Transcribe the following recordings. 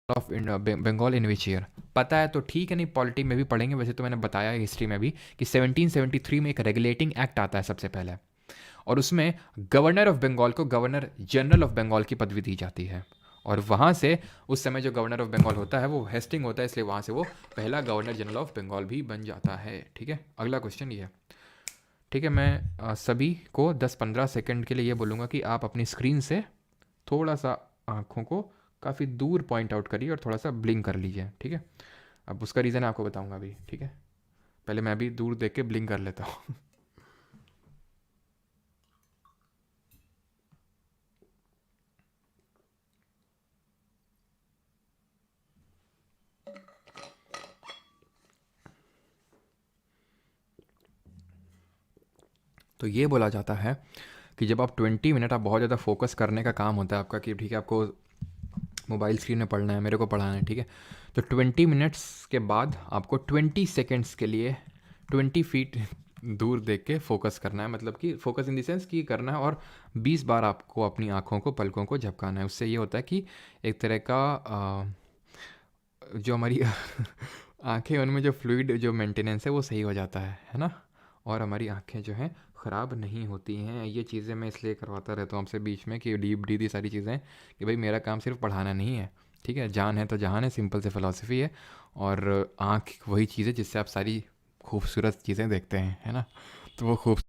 Of Bengal in which year? पता है तो ठीक है, नहीं पॉलिटी में भी पढ़ेंगे, वैसे तो मैंने बताया है हिस्ट्री में भी कि 1773 में एक रेगुलेटिंग एक्ट आता है सबसे पहले, और उसमें गवर्नर ऑफ बंगाल को गवर्नर जनरल ऑफ बंगाल की पदवी दी जाती है। और वहाँ से उस समय जो गवर्नर ऑफ बंगाल होता है वो हेस्टिंग होता है, इसलिए वहाँ से वो पहला गवर्नर जनरल ऑफ बंगाल भी बन जाता है। ठीक है, अगला क्वेश्चन ये है। ठीक है, मैं सभी को 10-15 सेकंड के लिए ये बोलूँगा कि आप अपनी स्क्रीन से थोड़ा सा आँखों को काफ़ी दूर पॉइंट आउट करिए और थोड़ा सा ब्लिंक कर लीजिए। ठीक है, अब उसका रीज़न आपको बताऊँगा अभी। ठीक है, पहले मैं अभी दूर देख के ब्लिंक कर लेता हूँ। तो ये बोला जाता है कि जब आप 20 मिनट, आप बहुत ज़्यादा फोकस करने का काम होता है आपका कि ठीक है आपको मोबाइल स्क्रीन में पढ़ना है, मेरे को पढ़ाना है। ठीक है, तो 20 मिनट्स के बाद आपको 20 सेकेंड्स के लिए 20 फीट दूर देख के फोकस करना है, मतलब कि फोकस इन द सेंस कि करना है, और 20 बार आपको अपनी आँखों को, पलकों को झपकाना है। उससे ये होता है कि एक तरह का जो हमारी आँखें, उनमें जो फ्लूइड जो मेंटेनेंस है वो सही हो जाता है ना, और हमारी आँखें जो हैं ख़राब नहीं होती हैं। ये चीज़ें मैं इसलिए करवाता रहता हूँ आपसे बीच में कि डीप डी दी सारी चीज़ें कि भाई मेरा काम सिर्फ पढ़ाना नहीं है। ठीक है, जान है तो जहान है, सिंपल से फ़िलॉसफी है। और आँख वही चीज़ है जिससे आप सारी खूबसूरत चीज़ें देखते हैं, है ना। तो वो खूब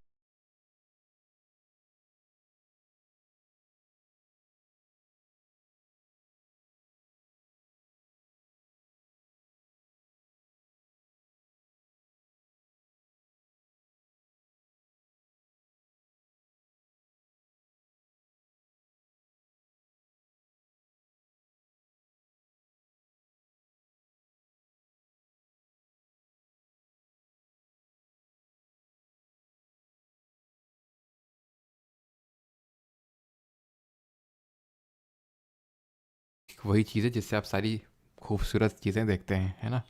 वही चीज़ है जिससे आप सारी खूबसूरत चीज़ें देखते हैं, है ना।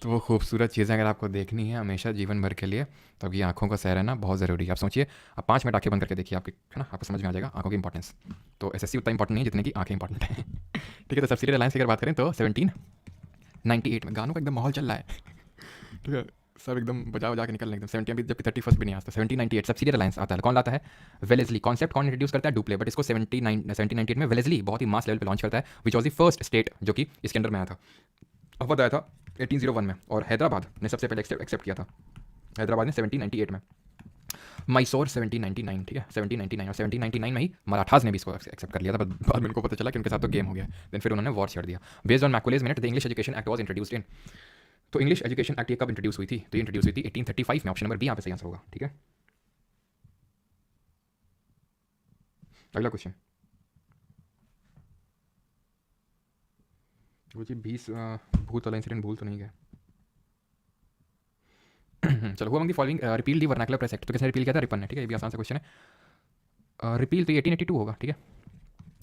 तो वो खूबसूरत चीज़ें अगर आपको देखनी है हमेशा जीवन भर के लिए, तो आपकी आँखों का सैर है ना बहुत ज़रूरी है। आप सोचिए, आप 5 मिनट आँखें बंद करके देखिए, आपकी है ना, आपको समझ में आ जाएगा आँखों की इंपॉर्टेंस। तो एसएससी उतना इंपॉर्टेंट नहीं है जितने की आँखें इंपॉर्टेंट है। ठीक है, तो सब्सिडी अलायंस की अगर बात करें तो 1798 में, गानों का एकदम माहौल चल रहा है। ठीक है, सब एकदम बजा बजा के निकल रहे हैं एकदम। 70 अभी जबकि 31st भी नहीं आता। 1798 सब्सिडी अलायंस आता है, कौन लाता है? वेलेस्ली। कॉन्सेप्ट कौन इंट्रोड्यूस करता है? डुप्ले। बट इसको 1798 में वेलेस्ली बहुत ही मास लेवल पे लॉन्च करता है, which was the first state जो कि इसके अंडर में आया था। अवध आया था 1801 में, और हैदराबाद ने सबसे पहले एक्सेप्ट किया था। हैदराबाद ने 1798 में। मैसूर 1799। ठीक है, 1799, और 1799 में ही मराठास ने भी इसको एक्सेप्ट कर लिया था, बट बाद में इनको पता चला कि उनके साथ तो गेम हो गया। देन फिर उन्होंने वॉर छेड़ दिया। Based on Macaulay's minute the English education act was introduced in. तो इंग्लिश एजुकेशन एक्ट ये कब इंट्रोड्यूस हुई थी? तो ये इंट्रोड्यूस हुई थी 1835 में। ऑप्शन नंबर बी यहाँ पे सही आंसर होगा। ठीक है, अगला क्वेश्चन। वो जी 20 भूत वाला इंसिडेंट भूल तो नहीं गया। चलो, हुआ among the following repeal the vernacular press act? तो किसने रिपील किया था? रिपन ने। ठीक है, ये भी आसान सा क्वेश्चन है। रिपील तो ये 1882 होगा। ठीक है,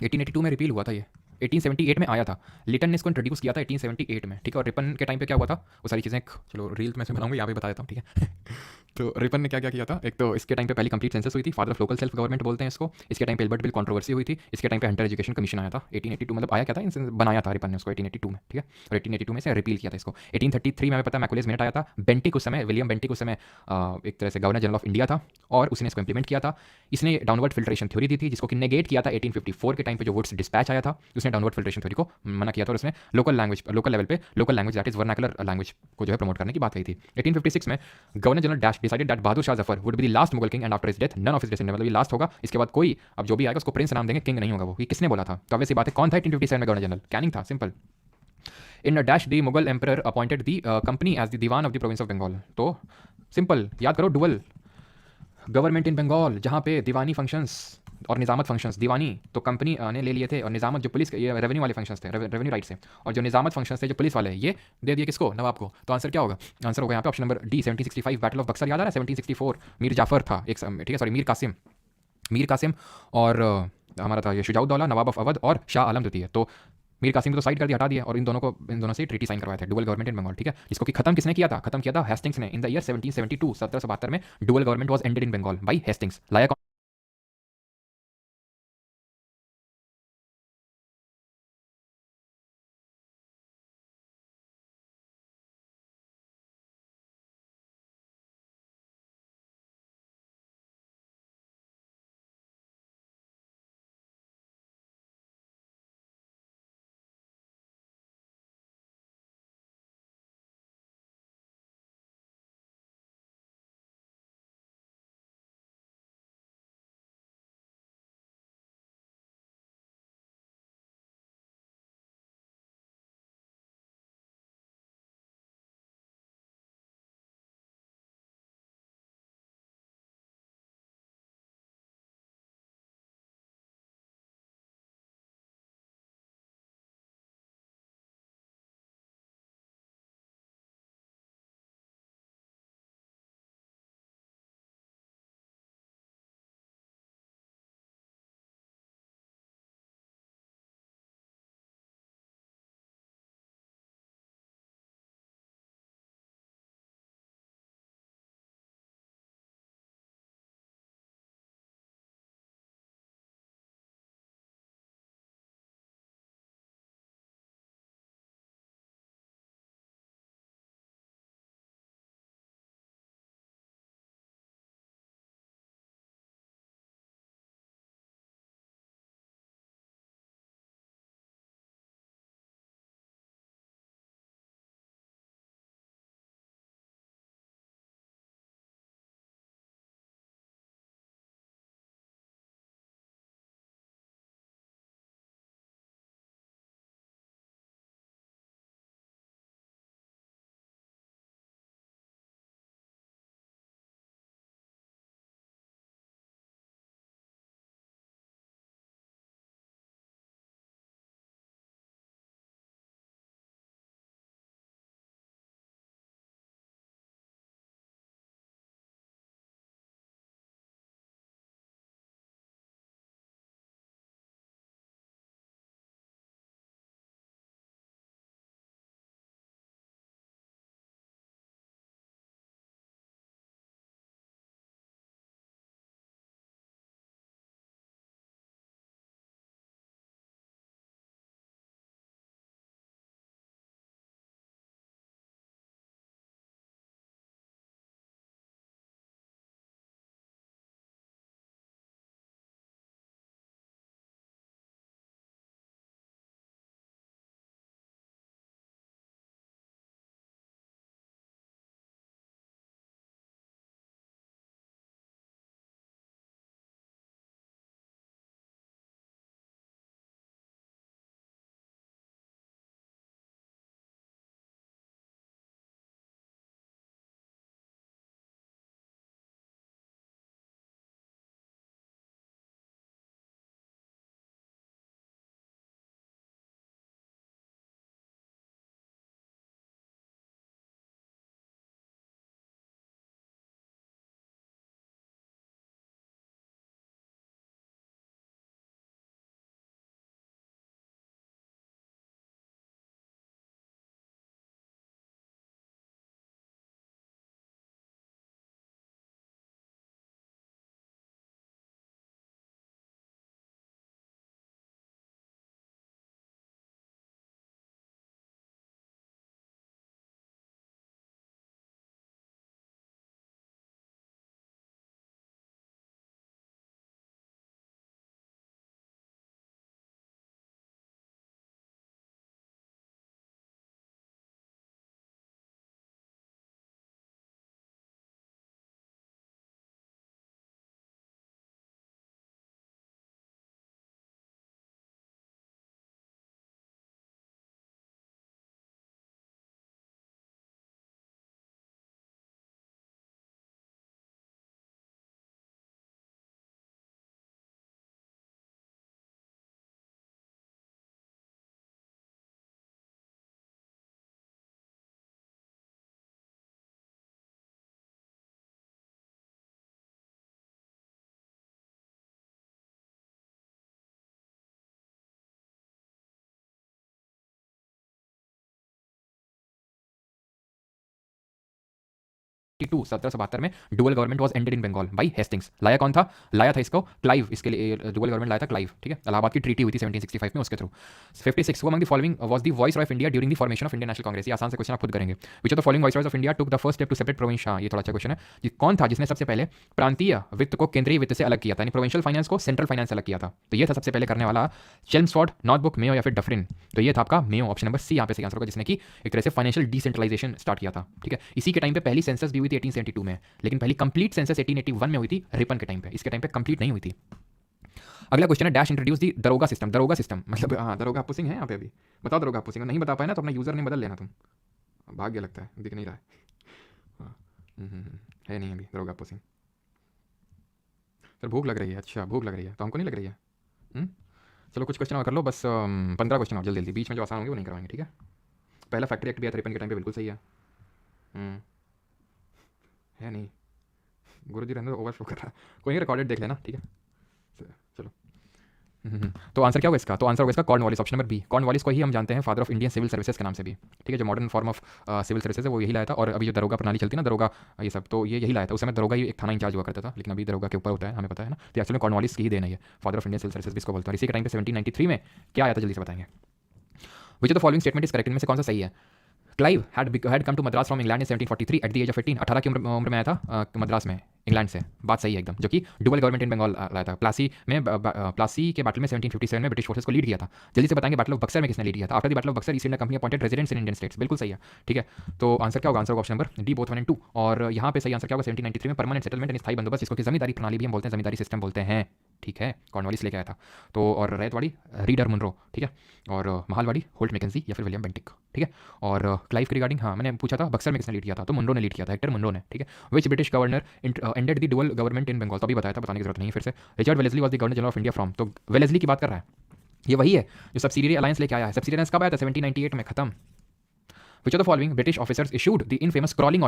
1882 में रिपील हुआ था ये। 1878 में आया था। लिटन ने इसको इंट्रोड्यूस किया था 1878 में। ठीक है, और रिपन के टाइम पे क्या हुआ था वो सारी चीज़ें चलो रील में से बनाऊंगा, यहाँ पे बता देता हूँ। ठीक है। तो रिपन ने क्या क्या किया था? एक तो इसके टाइम पे पहली कंप्लीट सेंसस हुई थी, father of local self government बोलते हैं इसको। इसके टाइम पे एल्बर्ट बिल कंट्रोवर्सी हुई थी। इसके टाइम पे हंटर एजुकेशन कमीशन आया था 1882, मतलब आया क्या था, बनाया था रिपन ने उसको 1882 में। ठीक है, और 1882 में से रिपील किया था इसको। 1833 में हमें पता है मैकुलेज मिनट आया था। बेंटिक उस समय, विलियम बेंटिक उस समय एक तरह से गवर्नर जनरल ऑफ इंडिया था, और उसने इसको इंप्लीमेंट किया था। इसने डाउनवर्ड फिल्ट्रेशन थ्योरी दी थी, जिसको कि नेगेट किया था 1854 के टाइम पे जो वुड्स डिस्पैच आया था। उसने डाउनवर्ड फिल्ट्रेशन थ्योरी को मना किया था, और उसने लोकल लैंग्वेज, लोकल लेवल पे local language that is vernacular language को जो है प्रमोट करने की बात कही थी। 1856 में governor general dash decided that Bahadur Shah Zafar would be the last Mughal king and after his death none of his descendant, मतलब ये लास्ट होगा, इसके बाद कोई अब जो भी आएगा उसको प्रिंस नाम देंगे, किंग नहीं होगा वो। ये किसने बोला था? तो obvious सी बात है, कौन था 1857 में गवर्नर जनरल? कैनिंग था, simple. In dash the Mughal emperor appointed the company as the diwan of the province of Bengal. तो सिंपल याद करो, डुअल गवर्नमेंट इन बंगाल, जहाँ पे दीवानी फंक्शंस और निजामत फंक्शंस, दीवानी तो कंपनी ने ले लिए थे, और निजामत जो पुलिस के, ये रेवेन्यू वाले फंक्शंस थे, रेवेन्यू राइट से, और जो निजामत फंक्शंस थे जो पुलिस वाले, ये दे दिए किसको? नवाब को। तो आंसर क्या होगा? आंसर होगा यहाँ पे option number D 1765 battle of Buxar. याद आ रहा है 1764? मीर जाफर था एक ठीक है, सॉरी मीर कासिम, मीर कासिम, और हमारा था ये शुजाउद्दौला नवाब ऑफ अवध, और शाह आलम द्वितीय। तो मीर कासिम को तो साइड कर दिया, हटा दिया, और इन दोनों को, इन दोनों से ट्रीटी साइन करवाए थे, डुअल गवर्नमेंट इन बंगाल। ठीक है, इसको कि खत्म किसने किया था? खत्म किया था हेस्टिंग्स ने इन द ईयर 1772, 1772 में dual government was ended in Bengal by Hastings. लाया 1772 1772 में dual government was ended in Bengal by Hastings. लाया कौन था? लाया था इसको क्लाइव, इसके लिए डुअल गवर्नमेंट लाया था क्लाइव, ठीक है। इलाहाबाद की ट्रीटी हुई थी 1765 में, उसके through. 56 among the following was the viceroy of India during the formation of Indian National Congress. ये आसान से क्वेश्चन आप खुद करेंगे। Which of the following viceroys of India took the first step to separate province. ये थोड़ा अच्छा क्वेश्चन है। ये कौन था जिसने सबसे पहले प्रांतीय वित्त को केंद्रीय वित्त से अलग किया था, यानी प्रोविंशियल फाइनेंस को सेंट्रल फाइनेंस से अलग किया था? तो ये था सबसे पहले करने वाला चेल्मस्फोर्ड, नॉटबुक, मेयो या फिर डफरिन। तो ये था आपका मेयो, ऑप्शन नंबर सी यहाँ पे सही आंसर होगा, जिसने कि एक तरह से फाइनेंशियल डिसेंट्रलाइजेशन स्टार्ट किया था, ठीक है। इसी के टाइम पे पहली सेंसस भी हुई थी 1872 में, लेकिन पहली कंप्लीट सेंसस 1881 में हुई थी रिपन के टाइम पे, इसके टाइम पे कंप्लीट नहीं हुई थी। अगला क्वेश्चन है डैश इंट्रोड्यूस दी दरोगा सिस्टम। दरोगा सिस्टम मतलब हाँ, दरोगा हप्पू सिंह है यहाँ पे अभी, बताओ दरोगा हप्पू सिंह। नहीं बता पाए ना तो अपना यूजर नहीं बदल लेना तुम, भाग्य लगता है, दिख नहीं रहा है। हाँ, है नहीं अभी दरोगा हप्पू सिंह। सर भूख लग रही है, अच्छा भूख लग रही है, तो हमको नहीं लग रही है। चलो कुछ क्वेश्चन और कर लो, बस 15 क्वेश्चन और जल्दी जल्दी, बीच में जो आसान होंगे वो नहीं करवाएंगे, ठीक है। पहला फैक्ट्री एक्ट भी है रिपन के टाइम पे, बिल्कुल सही है। है नहीं, गुरुजी रहने ओवरफ्लो कर रहा है, कोई रिकॉर्डेड देख लेना, ठीक है। चलो तो आंसर क्या होगा इसका? तो आंसर होगा इसका Cornwallis, option number B. Cornwallis को ही हम जानते हैं father of Indian civil services के नाम से भी, ठीक है। जो modern form of civil services है वो यही लाया था। और अभी जो दरोगा प्रणाली चलती है ना, दरोगा ये सब, तो ये यही लाया था। उस समय दरोगा ही एक थाना इंचार्ज हुआ करता था, लेकिन अभी दरोगा के ऊपर होता है, हमें पता है ना। तो एक्चुअली कॉर्नवालिस की ही देन है, father of Indian civil services भी इसको बोलते हैं। इसी के टाइम पे 1793 में क्या आया था, जल्दी से बताएंगे। Which of the following statement is correct, इनमें से कौन सा सही है? Clive had come to Madras from England in 1743 at the age of 18। 18 की उम्र में आया था मद्रास में इंग्लैंड से, बात सही है एकदम। जो कि डुअल गवर्नमेंट इन बंगाल लाया था। प्लासी के बैटल में 1757 में ब्रिटिश फोर्सेस को लीड किया था। जल्दी से बताएंगे बैटल ऑफ बक्सर में किसने लीड किया था? After the battle of Buxar east India company appointed residents in Indian states, बिल्कुल सही है, ठीक है। तो आंसर क्या होगा? Answer option number D, both 1 and 2। और यहाँ पे सही आंसर क्या होगा? 1793 में परमानेंट सेटलमेंट एंड स्थायी बंदोबस्त, जिसको कि जमींदारी प्रणाली भी हम बोलते हैं, जमींदारी सिस्टम बोलते हैं, ठीक है। कॉर्नवालिस लेके आया था। तो और रैयतवाड़ी रीडर मुनरो, ठीक है। और महालवाड़ी होल्ट मैकेंजी या फिर विलियम बेंटिक, ठीक है। और क्लाइव के रिगार्डिंग हाँ मैंने पूछा था बक्सर में किसने लीड किया था, तो मुनरो ने लीड किया था, हेक्टर मुनरो ने, ठीक है। Which British governor ended the dual government in Bengal, तो अभी बताया था, बताने की जरूरत नहीं है फिर से। Richard Wellesley was the governor general of India from, तो वेलेस्ली की बात कर रहा है, ये वही है जो सब्सिडियरी अलायंस लेके आया है। सब्सिडियरी अलायंस कब आया था? 1798 में, खत्म। Which of the following British officers issued the infamous crawling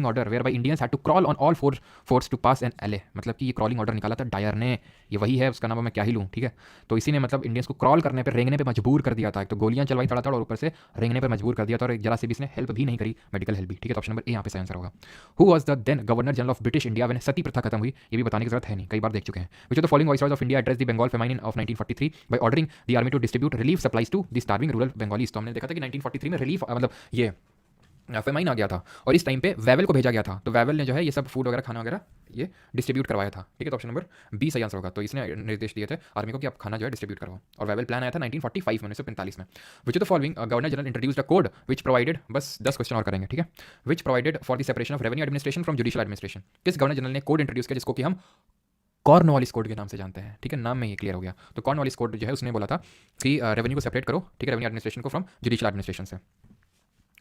order whereby Indians had to crawl on all fours to pass an alley? मतलब कि ये क्रॉलिंग ऑर्डर निकाला था डायर ने, ये वही है, उसका नाम मैं क्या ही लूँ, ठीक है। तो इसी ने मतलब इंडियंस को क्रॉल करने पे, रेंगने पे मजबूर कर दिया था। एक तो गोलियां चलवाई तड़ातड़ और ऊपर से रेंगने पर मजबूर कर दिया था, और जरा से भी इसने हेल्प भी नहीं करी, मेडिकल हेल्प भी, ठीक है। तो ऑप्शन नंबर ए यहाँ पे सही आंसर होगा। Who was the then governor general of British India when sati प्रथा खत्म हुई? ये भी बताने की जरूरत है नहीं, कई बार देख चुके हैं। Which of the following viceroys of India address the Bengal famine of 1943 by ordering the army to distribute relief supplies to the starving rural Bengalis? तो हमने देखा था कि 1943 में रिलीफ मतलब ये फेमाइन आ गया था, और इस टाइम पे वेवल को भेजा गया था। तो वेवल ने जो है ये सब फूड वगैरह, खाना वगैरह ये डिस्ट्रीब्यूट करवाया था, ठीक है। तो ऑप्शन नंबर बी सही आंसर होगा। तो इसने निर्देश दिए थे आर्मी को कि आप खाना जो है डिस्ट्रीब्यूट करवाओ, और वेवल प्लान आया था 1945 में, 1945 में। Which of the following governor general introduced a code which provided, बस 10 क्वेश्चन और करेंगे, ठीक है। Which provided for the separation of revenue administration from judicial administration? किस गवर्नर जनरल ने कोड इंट्रोड्यूस किया जिसको कि हम कॉर्नवालिस कोड के नाम से जानते हैं, ठीक है। नाम में ये क्लियर हो गया। तो कॉर्नवालिस कोड जो है उसने बोला था कि रेवेन्यू को सेपरेट करो, ठीक है, रेवेन्यू एडमिनिस्ट्रेशन को फ्रॉम जुडिशियल एडमिनिस्ट्रेशन से,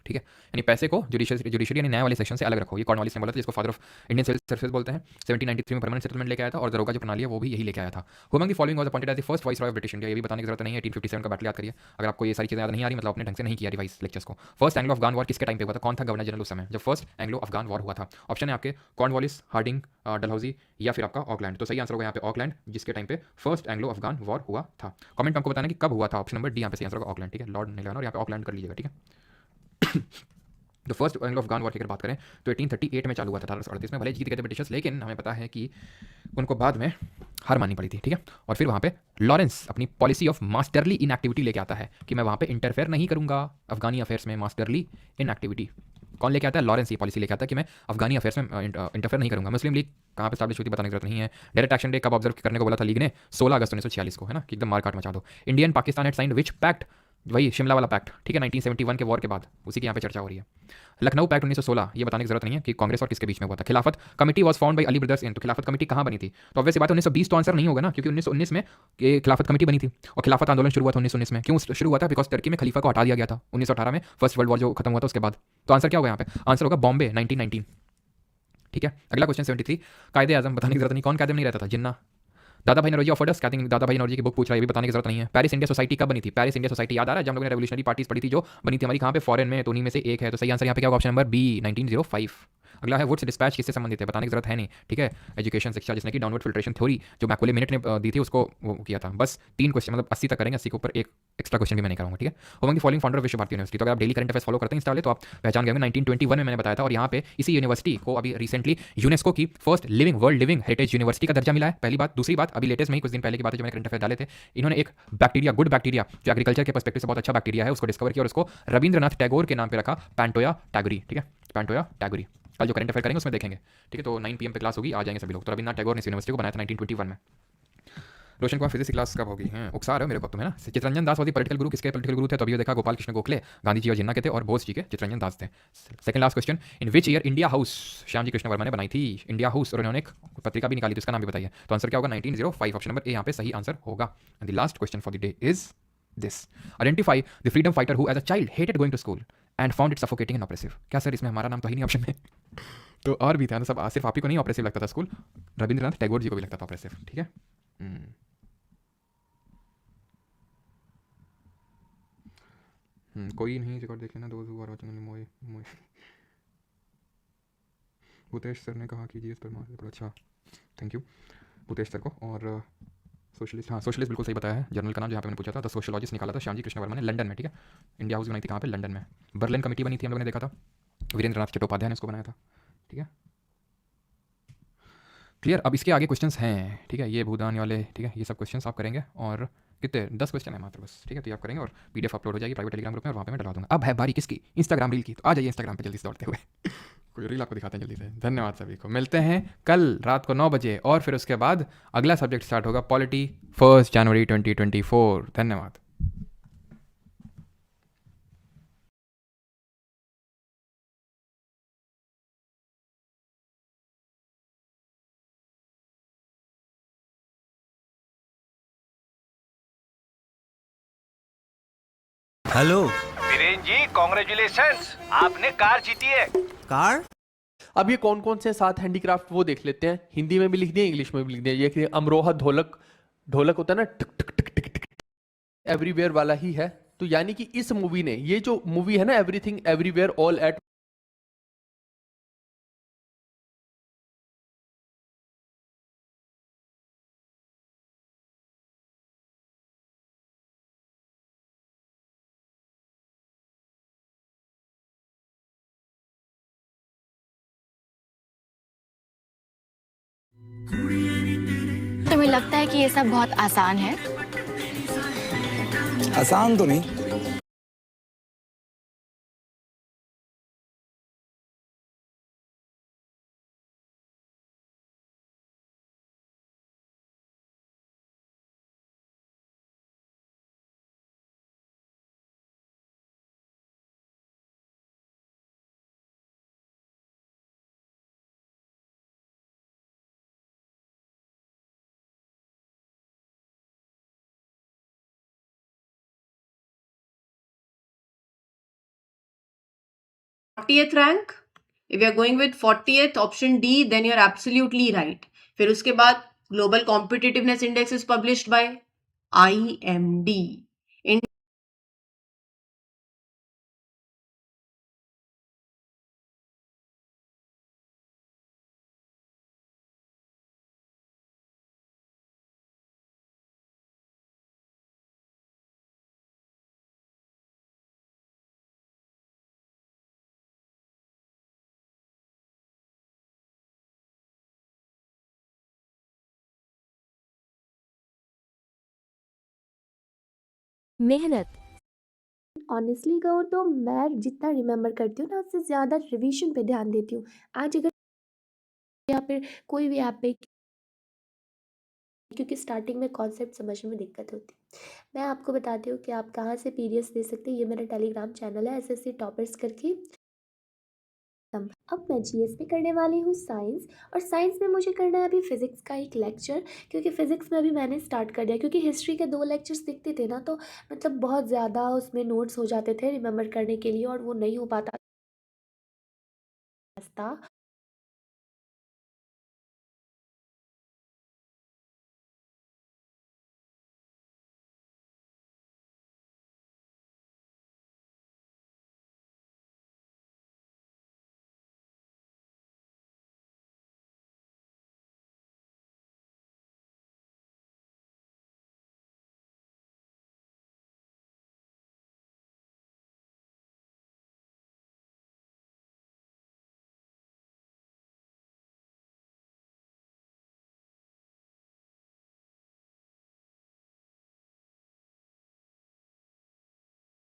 ठीक है। यानी पैसे को जुडिशरी यानी न्याय वाले सेक्शन से अलग रखो। ये कॉर्नवालिस ने बोला था, जिसको father of Indian civil services बोलते हैं। 1793 में परमानेंट सेटलमेंट लेके आया था, और दरोगा जो प्रणाली है वो भी यही लेके आया था। Who among the following was appointed as the first viceroy of British India? ये भी बताने की जरूरत नहीं है, 1857 का बैटल याद करिए। अगर आपको ये सारी चीजें याद नहीं आ रही, मतलब आपने ढंग से नहीं किया रिवाइज लेक्चर्स को। फर्स्ट एंग्लो अफगान वॉर किसके टाइम पे हुआ था? कौन था गवर्नर जनरल उस समय जब फर्स्ट एंग्लो अफगान वॉर हुआ था? ऑप्शन है आपके कॉर्नवालिस, हार्डिंग, डलहौजी या फिर आपका ऑकलैंड। तो सही आंसर होगा यहाँ पे ऑकलैंड, जिसके टाइम पे फर्स्ट एंग्लो अफगान वॉर हुआ था। कमेंट में आपको बताना कि कब हुआ था। ऑप्शन नंबर डी यहाँ पे सही आंसर होगा ऑकलैंड, ठीक है। लॉर्ड नहीं लेना, और यहाँ पे ऑकलैंड कर लीजिएगा, ठीक है। तो फर्स्ट एंग्लो अफगान वॉर की अगर बात करें तो 1838 में चालू हुआ था, 1838 में। भले जीत गए थे ब्रिटिशर्स, लेकिन हमें पता है कि उनको बाद में हार माननी पड़ी थी, ठीक है। और फिर वहाँ पे लॉरेंस अपनी पॉलिसी ऑफ मास्टरली इनएक्टिविटी लेके आता है कि मैं वहाँ पे इंटरफेयर नहीं करूँगा अफगानी अफेयर्स में। मास्टरली इनएक्टिविटी कौन लेके आता है? लॉरेंस ये पॉलिसी लेके आता है कि मैं अफगानी अफेयर्स में इंटरफेयर नहीं करूँगा। मुस्लिम लीग कहाँ पे स्टैब्लिश हुई थी बताने की जरूरत नहीं है। डायरेक्ट एक्शन डे कब ऑब्जर्व करने को बोला था लीग ने? 16 अगस्त 1946 को, है ना, कि एकदम मारकाट मचा दो। Indian Pakistan had signed which pact? वही शिमला वाला पैक्ट, ठीक है, 1971 के वॉर के बाद, उसी की यहाँ पे चर्चा हो रही है। लखनऊ पैक्ट 1916, ये बताने की जरूरत नहीं है कि कांग्रेस और किसके बीच में हुआ था। खिलाफत committee was found by Ali brothers in, तो खिलाफत कमेटी कहाँ बनी थी? तो ऑब्वियस बात है 1920 तो आंसर नहीं होगा ना, क्योंकि 1919 में ये खिलाफत कमेटी बनी थी, और खिलाफत आंदोलन शुरू हुआ था 1919 में। क्यों शुरू हुआ था? बिकॉज टर्की में खलीफा को हटा दिया गया था 1918 में, फर्स्ट वर्ल्ड वॉर जो खत्म हुआ था उसके बाद। तो आंसर क्या होगा यहाँ पे? आंसर होगा बॉम्बे 1919, ठीक है। अगला क्वेश्चन 73, कायदे आजम, बताने की जरूरत नहीं, कौन कायदे में नहीं रहता था? जिन्ना। दादा भाई नौरोजी ऑफर्ड अस, कहते हैं दादा भाई नौरोजी की बुक पूछ रहा है, ये भी बताने की जरूरत नहीं है। पेरिस इंडिया सोसाइटी कब बनी थी? पेरिस इंडिया सोसाइटी याद आ रहा है जब हम लोगों ने रेवोल्यूशनरी पार्टीज पढ़ी थी जो बनी थी हमारी, कहाँ पे? फॉरेन में, तो उन्हीं में से एक है। तो सही आंसर यहाँ पे क्या होगा? Option number B 1905। अगला है वुड्स डिस्पैच किससे संबंधित है, बताने की जरूरत है नहीं, ठीक है। एजुकेशन शिक्षा, जिसने कि डाउनवर्ड फिल्ट्रेशन थ्योरी जो मैकुले मिनट ने दी थी उसको वो किया था। बस 3 क्वेश्चन, मतलब 80 तक करेंगे, 80 के ऊपर एक एक्स्ट्रा क्वेश्चन भी मैं नहीं कराऊंगा, ठीक है। होमंग द फॉलोइंग फाउंडर ऑफ विश्व भारती यूनिवर्सिटी, तो अगर आप डेली करंट अफेयर्स फॉलो करते हैं इंस्टा वाले तो आप पहचान गए होंगे, 1921 में मैंने बताया था। और यहाँ पे इसी यूनिवर्सिटी को अभी रिसेंटली यूनेस्को की first world living heritage university का दर्जा मिला है, पहली बात। दूसरी बात, अभी लेटेस्ट में ही कुछ दिन पहले की बात है जो मैंने करंट अफेयर डाले थे, इन्होंने एक बैक्टीरिया, गुड बैक्टीरिया, जो एग्रीकल्चर के पर्सपेक्टिव से बहुत अच्छा बैक्टीरिया है, उसको डिस्कवर किया और उसको रविंद्रनाथ टैगोर के नाम पे रखा, पैंटोया टैगोरी, ठीक है, पैंटोया टैगोरी। कल जो करंट अफेयर करेंगे उसमें देखेंगे, ठीक है। तो 9 PM पे क्लास होगी, आ जाएंगे सभी लोग। तो रविंद्रनाथ टैगोर ने इस यूनिवर्सिटी को बनाया था 1921 में। रोशन कुमार फिजिक्स की क्लास कब होगी हैं, उकसा रहे हो मेरे को तुम्हें ना। चित्रंजन दास वाली पॉलिटिकल गुरु किसके पॉलिटिकल गुरु थे, तो अभी देखा गोपाल कृष्ण गोखले, गांधी जी और जिन्ना के थे, और बोस जी के चित्रंजन दास थे। Second last question, in which year India House Shyam ji Krishna Varma ने बनाई थी, इंडिया हाउस, और उन्होंने एक पत्रिका भी निकाली थी, उसका नाम भी बताइए। तो आंसर क्या होगा, 1905, ऑप्शन नंबर ए यहाँ पे सही आंसर होगा। And the last question for the day is this, identify the freedom fighter who as a child hated going to school and found it suffocating and oppressive. क्या sir इसमें हमारा नाम तो ही नहीं ऑप्शन में तो और भी था ना, सब सिर्फ आप ही को नहीं ऑप्रेसिव लगता था स्कूल, रविंद्रनाथ टैगोर जी को भी लगता था ऑप्रेसिव, ठीक है। कोई नहीं रिकॉर्ड देख लेना, दोस्त हुआ मोए मोए भूतेश सर ने कहा कि जी इस पर बड़ा अच्छा, थैंक यू भूतेश सर को। और सोशलिस्ट, हाँ सोशलिस्ट बिल्कुल सही बताया है, जर्नल का नाम जहाँ पे मैंने पूछा था, द सोशलॉजिस्ट निकाला था श्याम जी कृष्ण वर्मा ने, लंदन में, ठीक है। इंडिया हाउस बनाई थी कहाँ पे, लंदन में। बर्लिन कमेटी बनी थी, हम लोगों ने देखा था, वीरेंद्र नाथ चट्टोपाध्याय ने इसको बनाया था, ठीक है। क्लियर। अब इसके आगे क्वेश्चंस हैं, ठीक है, ये भूदान वाले, ठीक है, ये सब क्वेश्चंस आप करेंगे, और कितने 10 क्वेश्चन है मात्र बस, ठीक है। तो ये आप करेंगे और PDF अपलोड हो जाएगी प्राइवेट टेलीग्राम ग्रुप में, और वहाँ पे मैं डलवा दूंगा। अब है बारी किसकी, इंस्टाग्राम रील की, तो आ जाइए इंस्टाग्राम पे जल्दी से दौड़ते हुए कोई रील आपको दिखाते हैं जल्दी से। धन्यवाद सभी को, मिलते हैं कल रात को 9 बजे, और फिर उसके बाद अगला सब्जेक्ट स्टार्ट होगा, पॉलिटी, 1 जनवरी 2024। धन्यवाद। हेलो वीरेन जी, कॉन्ग्रेचुलेशंस, आपने कार जीती है। कार। अब ये कौन कौन से 7 हैंडीक्राफ्ट वो देख लेते हैं, हिंदी में भी लिख दिए, इंग्लिश में भी लिख दिए। ये कि अमरोहा ढोलक, ढोलक होता है ना, टिक टिक टिक टिक टिक, एवरीवेयर वाला ही है। तो यानी कि इस मूवी ने, ये जो मूवी है ना, एवरीथिंग एवरीवेयर ऑल एट, तुम्हें लगता है कि ये सब बहुत आसान है? आसान तो नहीं। Fortieth rank. If you're going with 40th, option D, then you're absolutely right. फिर उसके बाद Global Competitiveness Index is published by IMD. मेहनत। ऑनेस्टली कहूँ तो मैं जितना रिमेम्बर करती हूँ ना, उससे ज़्यादा रिवीजन पे ध्यान देती हूँ। आज अगर या फिर कोई भी ऐप पे, क्योंकि स्टार्टिंग में कॉन्सेप्ट समझने में दिक्कत होती है। मैं आपको बताती हूँ कि आप कहाँ से पीडीएफ दे सकते हैं। ये मेरा टेलीग्राम चैनल है, एसएससी टॉपर्स करके। अब मैं जीएस में करने वाली हूँ साइंस, और साइंस में मुझे करना है अभी फिज़िक्स का एक लेक्चर, क्योंकि फ़िज़िक्स में अभी मैंने स्टार्ट कर दिया। क्योंकि हिस्ट्री के 2 लेक्चर्स दिखते थे ना, तो मतलब बहुत ज़्यादा उसमें नोट्स हो जाते थे रिमेम्बर करने के लिए, और वो नहीं हो पाता था।